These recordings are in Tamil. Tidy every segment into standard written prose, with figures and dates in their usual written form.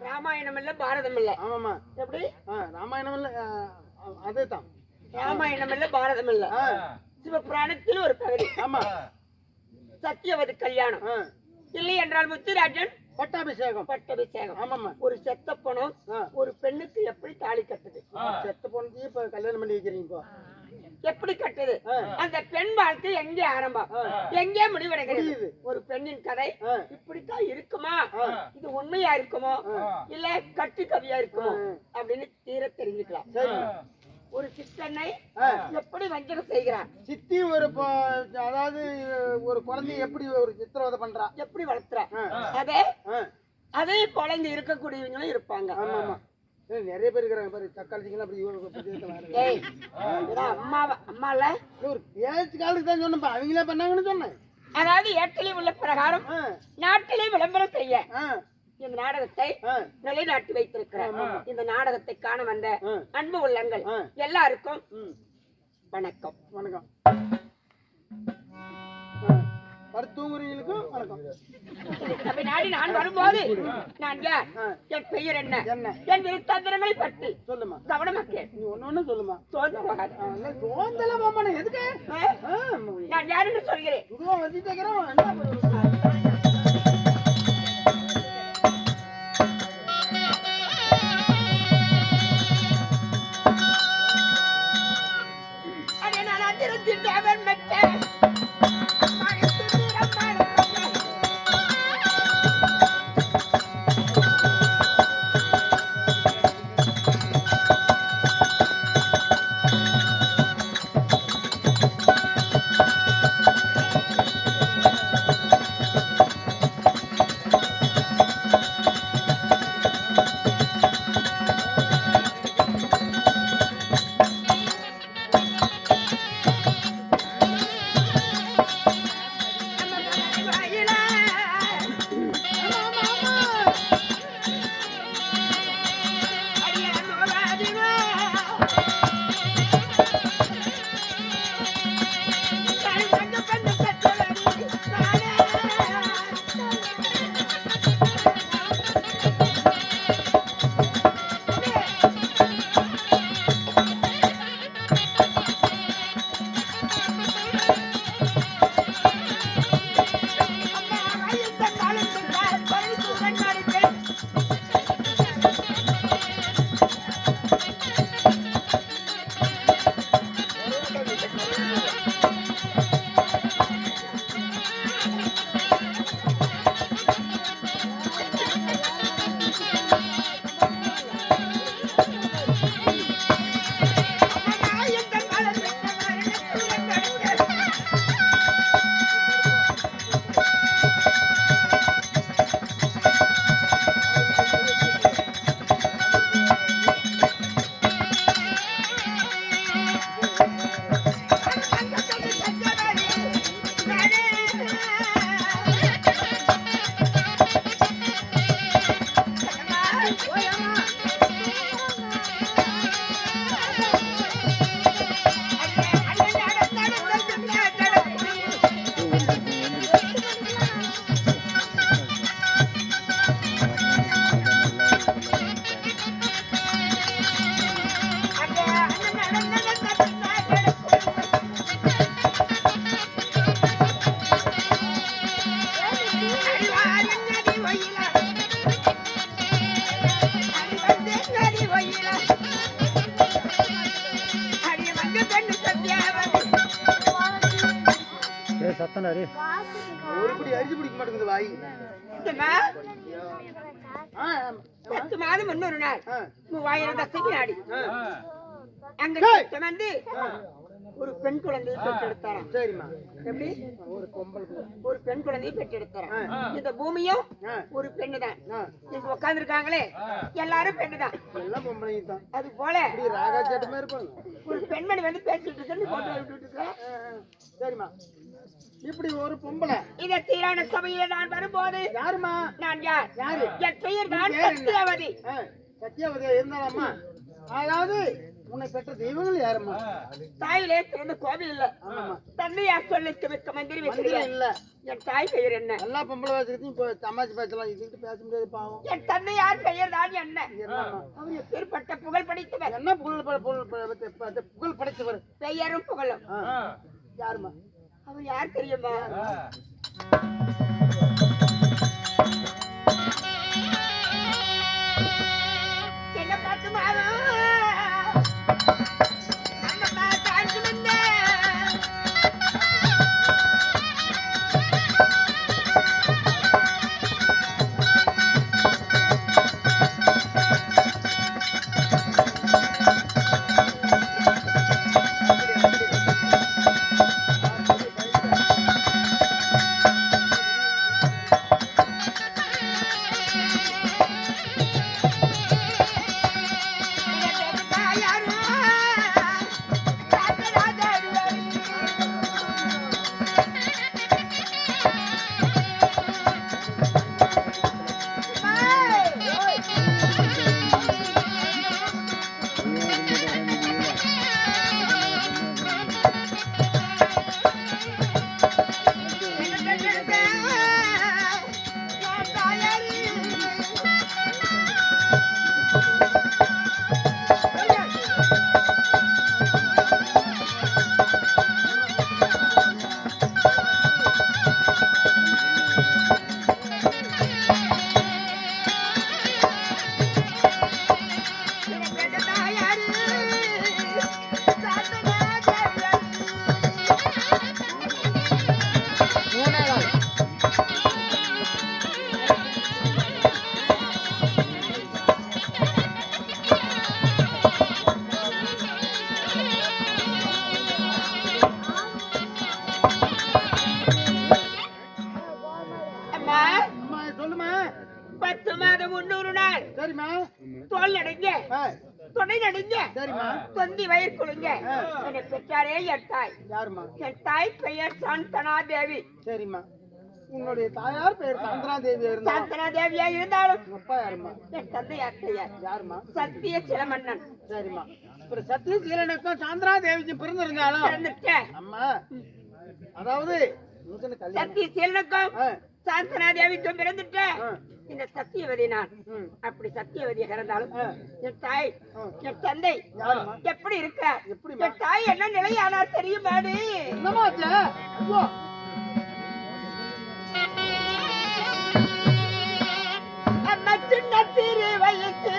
ராமாயணம் இல்ல பாரதம் இல்ல. ஆமாமா. எப்படி? ராமாயணம் இல்ல, அதேதான். ராமாயணம் இல்ல பாரதம் இல்ல. சிவபுராணத்தில் ஒரு பகுதி. ஆமா. சத்தியவதி கல்யாணம் இல்லை என்றால் முத்துராஜன் பட்டாபிஷேகம். பட்டாபிஷேகம். ஆமாமா. ஒரு செத்த பொண்ணு ஒரு பெண்ணுக்கு எப்படி தாலி கட்டுது? செத்த பொண்ணுக்கு இப்ப கல்யாணம் பண்ணி வைக்கிறீங்க. எப்படி கட்டுது? அந்த பெண் வாழ்க்கை எங்கே ஆரம்பம், எங்கே முடிவடைகிறது? ஒரு பெண்ணின் கதை இப்படித்தான் இருக்குமா, இது உண்மையா இருக்குமோ இல்ல கட்டு கவியா இருக்குமோ அப்படின்னு தீர தெரிஞ்சுக்கலாம். ஒரு சித்தனை எப்படி வஞ்சகம் செய்கிறான், சித்தி ஒரு அதாவது ஒரு குழந்தை எப்படி ஒரு சித்திரவதை பண்றா, எப்படி வளர்த்துறா, அதே போல இங்க இருக்கக்கூடியவங்களும் இருப்பாங்க. ஆமா ஆமா, நிறைய பேர் இருக்கிறாங்க பாரு. தக்காளிங்களா அப்படி அம்மால ஒரு பேச்சு காலத்துக்கு தான் சொன்னப்பா, அவங்களே பண்ணாங்கன்னு சொன்னேன். அதாவது ஏட்டிலே உள்ள பிரகாரம் நாட்டிலே விளம்பரம் செய்ய இந்த நாடகத்தை நிலைநாட்டி வைத்திருக்கிறார். இந்த நாடகத்தை காண வந்த அன்பு உள்ளங்கள் எல்லாருக்கும் வணக்கம். வணக்கம். தூங்குறீங்களுக்கும் வணக்கம். தமிழ்நாடு நான் வரும்போது நான் யார், என் பெயர் என்ன, என் விருத்தாந்திரங்களை பற்றி சொல்லுமா, கவனமா கேட்டு ஒண்ணு சொல்லுமா. எதுக்கு நான் யாருன்னு சொல்கிறேன். அரிசி பிடிக்க மாட்டேங்குது வாய். 10 மாதம் முன்னொரு நாள் 3000 தசைக்கு நாடி அங்க வந்து ஒரு பெண் குழந்தையை பெற்றெடுத்தாராம். சரிம்மா. எப்படி? ஒரு பெண் குழந்தையை பெற்றெடுத்தாராம். இந்த பூமியும் ஒரு பெண்ணு தான். இங்க உட்கார்ந்து இருக்காங்களே எல்லாரும் பெண்ணு தான், எல்லாம் பொம்பளை தான். அது போல ராகா சேட்டு மாதிரி இருப்பாங்க. ஒரு பெண்மணி வந்து பேசிட்டு இருக்கு, போட்டோ விட்டுட்டு இருக்கேன். சரிம்மா. இப்படி ஒரு பொம்பளை இத தீரான சபையில நான் வரும்போது யாருமா, நான் யார், என் பெயர் தான் சத்தியாவதி. சத்தியாவதி இருந்தாலாமா? அதாவது உன்னை பெற்ற தெய்வங்கள் யாருமா? தாயிலே பிறந்த கோவில் இல்ல, தந்தையார் சொல்லிக்கு மிக்க மந்திரி இல்ல. என் தாய் பெயர் என்ன? எல்லா பொம்பளை வச்சுக்கிட்டு இப்ப தமாசி பேசலாம், இதுக்கிட்டு பேச முடியாது பாவம். என் தந்தையார் பெயர் தான் அண்ணன் அவர் எப்பேற்பட்ட புகழ் படைத்தவர். என்ன புகழ் படைத்தவர்? பெயரும் புகழும். யாருமா அவர்? யார் தெரியுமா? என்ன பார்த்துமா சொல்லுமா? 10 மாதம் 300 நாள். சரிம்மா. தோல் நடுங்க, துணை நடுங்க, சரிம்மா. தொந்தி வயிறு குலுங்க. என்னை பெற்றாரே என் தாய். யாருமா? என் தாய் பெயர் சாந்தனா தேவி. சரிம்மா. உன்னுடைய தாயார் பெயர் சாந்தனா தேவியா இருந்தா? சாந்தனா தேவியா இருந்தாலும் அப்பா யாருமா? என் தந்தை யார்? யாருமா? சத்திய சிலமன்னன். சரிம்மா. இப்ப சத்திய சீலனுக்கும் சாந்தனா தேவிக்கும் பிறந்திருந்தாலும் பிறந்துட்டேன். அம்மா, அதாவது சத்திய சீலனுக்கும் சாந்தனா தேவிக்கும் பிறந்துட்டேன். இந்த சத்தியவதி நான். அப்படி சத்தியவதி இறந்தாலும் என் தாய் என் தந்தை எப்படி இருக்க? என் தாய் என்ன நிலையானார் தெரியுமாடி? அம்மா சின்ன சிறு வயசு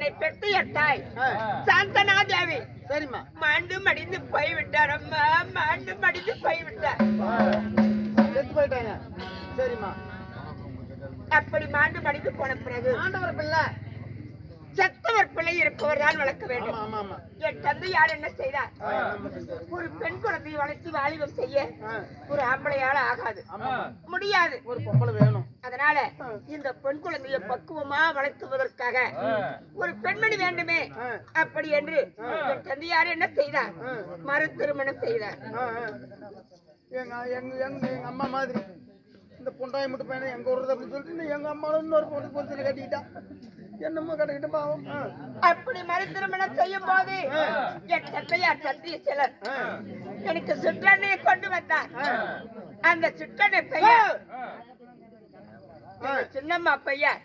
என்னை பெற்ற என் தாய் சாந்தனா தேவி சரிம்மா. மாண்டு மடிந்து போய்விட்டார் அம்மா, மாண்டு மடிந்து போய்விட்டார். செத்து போயிட்டாங்க. சரிம்மா. அப்படி மாண்டு மடிந்து போன பிறகு ஆண்டவர் பிள்ளை செத்தவர் பிள்ளை இருப்பவர் தான் வளர்க்க வேண்டும். ஆமா ஆமா. என் தந்தை யார் என்ன செய்தார்? ஒரு பெண் குழந்தையை வளர்த்து வாலிபம் செய்ய ஒரு ஆம்பளையால ஆகாது, முடியாது. ஒரு பொம்பளை வேணும். அதனால இந்த பெண் குழந்தையை பக்குவமா வளர்த்துவதற்காக ஒரு பெண்மணி வேண்டுமே அப்படி என்று என் தந்தை யார் என்ன செய்தார்? மறு திருமணம் செய்தார். எங்க அம்மா மாதிரி இந்த பொண்டாய் மட்டும் பையனை எங்க ஊர்ல அப்படின்னு சொல்லிட்டு எங்க அம்மாவும் இன்னொரு பொண்ணு பொறுத்து கட்டிக்கிட்டா. என்னமோ கட்டிக்கிட்டு பாவம். அப்படி மறு திருமணம் செய்யும் போது என் தந்தையார் சத்திய சிலர் எனக்கு சுற்றண்ணையை கொண்டு வந்தார். அந்த சுற்றண்ணை பையன் சின்னம்மா பையன்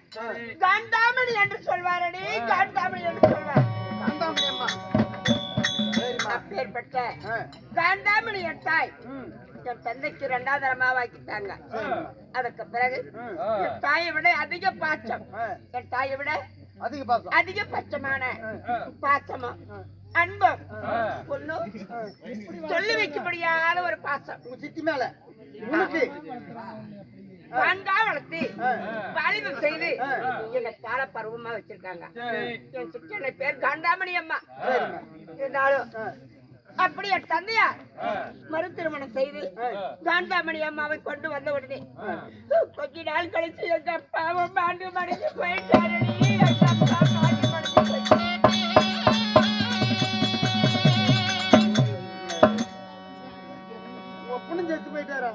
காந்தாமணி என்று சொல்வாரடி, காந்தாமணி என்று சொல்வார். காந்தாமணி அம்மா. அப்பேற்பட்ட காந்தாமணி என் தாய் என் தந்தைக்கு 2வது அம்மாவாக்கிட்டாங்க. அதுக்கு பிறகு என் தாயை விட அதிக பாசம், என் தாயை விட அதிக பாசம், அதிக பட்சமான பாசமும் அன்பும் ஒன்னும் சொல்லி வைக்க முடியாத ஒரு பாசம். உங்க சித்தி மேல உனக்கு காண்டா வளர்த்து வாலிபம் செய்து என்னை கால பருவமா வச்சிருக்காங்க. என் சிக்கன பேர் காண்டாமணி அம்மா. இருந்தாலும் அப்படி என் தந்தையார் மறு திருமணம் செய்து காந்தாமணி அம்மாவை கொண்டு வந்த உடனே கொஞ்ச நாள் கழிச்சு எங்க அப்பாவும் மாண்டு மடிஞ்சு போயிட்டாரடி. எங்க அப்பா மாண்டு மடிஞ்சு போயிட்டாரு. பொண்ணு செத்து போயிட்டாரா?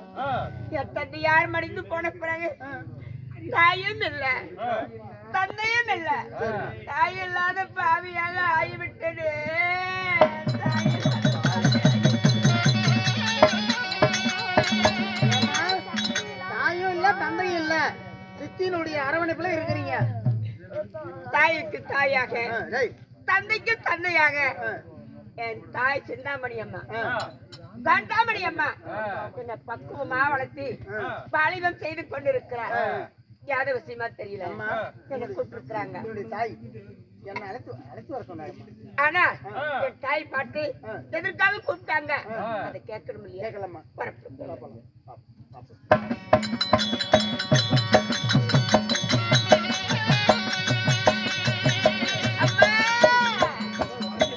என் தந்தையார் மடிந்து போன பிறகு தாயும் இல்ல, தந்தையும் இல்ல, தாய் இல்லாத பாவியாக ஆகிவிட்டது. தாயும் இல்ல தந்தையும் இல்ல, சித்தியினுடைய அரவணைப்புல இருக்கிறீங்க. தாய்க்கு தாயாக, தந்தைக்கு தந்தையாக என் தாய் சிந்தாமணி அம்மா காண்டாமணி அம்மா என்ன பக்குவமா வளர்த்து வாலிபம் செய்து கொண்டிருக்கிறார். யாத விஷயமா தெரியல, என்ன கூப்பிட்டுருக்காங்க. தாய் என்ன அழைத்து வர சொன்னாங்க. ஆனா என் தாய் பாட்டு எதற்காக கூப்பிட்டாங்க அதை கேட்கணும் இல்லையா? கேட்கலாமா? பரப்பு